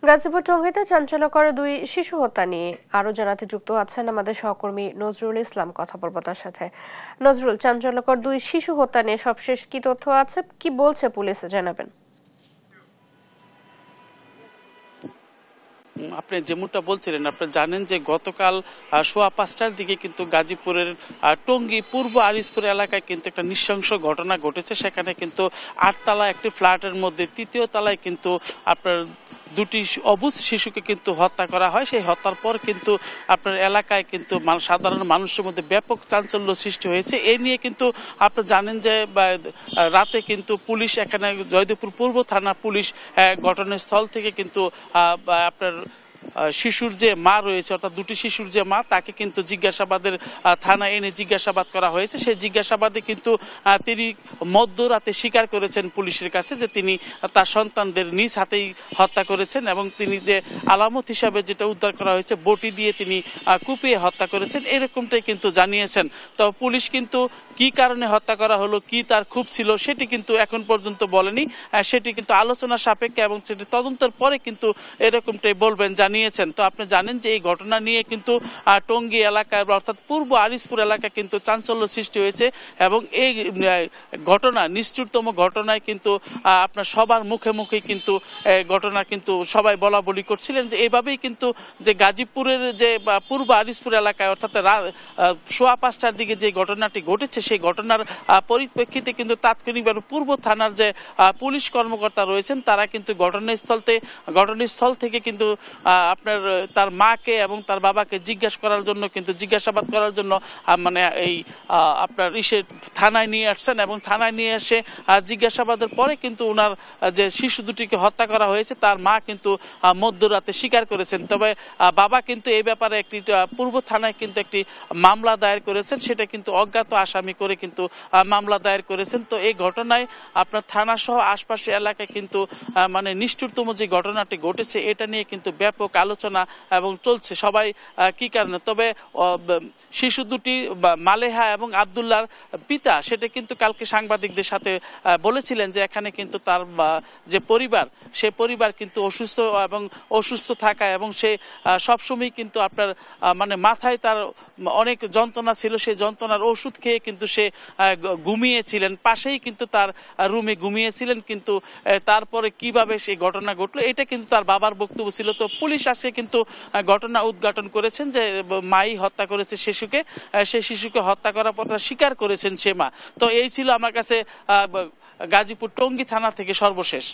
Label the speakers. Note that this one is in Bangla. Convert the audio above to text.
Speaker 1: গাজীপুর টঙ্গীতে চাঞ্চল্যকর দুই শিশু হত্যা নিয়ে আরো জানাতে যুক্ত আছেন আমাদের সহকর্মী নজরুল ইসলাম। কথা বলবো তার সাথে। নজরুল, চাঞ্চল্যকর দুই শিশু হত্যা নিয়ে সবশেষ কি তথ্য আছে, কি বলছে পুলিশ, জানাবেন।
Speaker 2: আপনি যেমনটা বলছিলেন, আপনি জানেন যে গতকাল সোয়া 5টার দিকে কিন্তু গাজীপুরের টঙ্গী পূর্ব আরিসপুর এলাকায় কিন্তু একটা নৃশংস ঘটনা ঘটেছে। সেখানে কিন্তু 8তলা একটি ফ্ল্যাটের মধ্যে 3য় তলায় কিন্তু আপনার দুটি অবুঝ শিশুকে কিন্তু হত্যা করা হয়। সেই হত্যার পর কিন্তু আপনার এলাকায় কিন্তু সাধারণ মানুষের মধ্যে ব্যাপক চাঞ্চল্য সৃষ্টি হয়েছে। এই নিয়ে কিন্তু আপনি জানেন যে রাতে কিন্তু পুলিশ, এখানে জয়দেবপুর পূর্ব থানা পুলিশ ঘটনাস্থল থেকে কিন্তু আপনার শিশুর যে মা রয়েছে, অর্থাৎ দুটি শিশুর যে মা, তাকে কিন্তু জিজ্ঞাসাবাদের থানায় এনে জিজ্ঞাসাবাদ করা হয়েছে। সেই জিজ্ঞাসাবাদে কিন্তু তিনি মধ্যরাতে স্বীকার করেছেন পুলিশের কাছে যে তিনি তার সন্তানদের নিজ হাতেই হত্যা করেছেন এবং তিনি যে আলামত হিসাবে যেটা উদ্ধার করা হয়েছে বটি দিয়ে তিনি কুপিয়ে হত্যা করেছেন, এরকমটাই কিন্তু জানিয়েছেন। তো পুলিশ কিন্তু কি কারণে হত্যা করা হলো, কি তার ক্ষোভ ছিল, সেটি কিন্তু এখন পর্যন্ত বলেনি। সেটি কিন্তু আলোচনা সাপেক্ষে এবং সেটি তদন্তের পরে কিন্তু এরকমটাই বলবেন জানিয়েছেন। তো আপনি জানেন যে এই ঘটনা নিয়ে কিন্তু টঙ্গী এলাকায় অর্থাৎ পূর্ব আরিসপুর এলাকায় কিন্তু চাঞ্চল্য সৃষ্টি হয়েছে এবং এই ঘটনা নিষ্ঠুরতম ঘটনায় কিন্তু আপনার সবার মুখে মুখে কিন্তু ঘটনা কিন্তু সবাই বলা বলি করছিলেন যে এইভাবেই কিন্তু যে গাজীপুরের যে পূর্ব আরিসপুর এলাকায় অর্থাৎ সোয়া 5টার দিকে যে ঘটনাটি ঘটেছে, সেই ঘটনার পরিপ্রেক্ষিতে কিন্তু তাৎক্ষণিকভাবে পূর্ব থানার যে পুলিশ কর্মকর্তা রয়েছেন তারা কিন্তু ঘটনাস্থল থেকে কিন্তু আপনার তার মাকে এবং তার বাবাকে জিজ্ঞাসাবাদ করার জন্য মানে এই আপনার থানায় নিয়ে আসছেন এবং থানায় নিয়ে এসে জিজ্ঞাসাবাদের পরে কিন্তু ওনার যে শিশু দুটিকে হত্যা করা হয়েছে তার মা কিন্তু মধ্যরাতে স্বীকার করেছেন। তবে বাবা কিন্তু এই ব্যাপারে একটি পূর্ব থানায় কিন্তু একটি মামলা দায়ের করেছেন, সেটা কিন্তু অজ্ঞাত আসামি করে কিন্তু মামলা দায়ের করেছেন। তো এই ঘটনায় আপনার থানা সহ আশপাশের এলাকায় কিন্তু মানে নিষ্ঠুরতম যে ঘটনাটি ঘটেছে এটা নিয়ে কিন্তু ব্যাপক আলোচনা এবং চলছে সবাই কি কারণে। তবে শিশু দুটি মালেহা এবং আব্দুল্লাহর পিতা সেটা কিন্তু কালকে সাংবাদিকদের সাথে বলেছিলেন যে এখানে কিন্তু তার যে পরিবার, সে পরিবার কিন্তু অসুস্থ থাকা এবং সে সবসময় কিন্তু আপনার মানে মাথায় তার অনেক যন্ত্রণা ছিল, সেই যন্ত্রণার ওষুধ খেয়ে কিন্তু সে ঘুমিয়েছিলেন, পাশেই কিন্তু তার রুমে ঘুমিয়েছিলেন। কিন্তু তারপরে কিভাবে সেই ঘটনা ঘটলো এটা কিন্তু তার বাবার বক্তব্য ছিল। তো পুলিশ আজকে কিন্তু ঘটনা উদ্ঘাটন করেছেন যে মাই হত্যা করেছে শিশুকে, সেই শিশুকে হত্যা করার পর স্বীকার করেছেন সে মা। তো এই ছিল আমার কাছে গাজীপুর টঙ্গী থানা থেকে সর্বশেষ।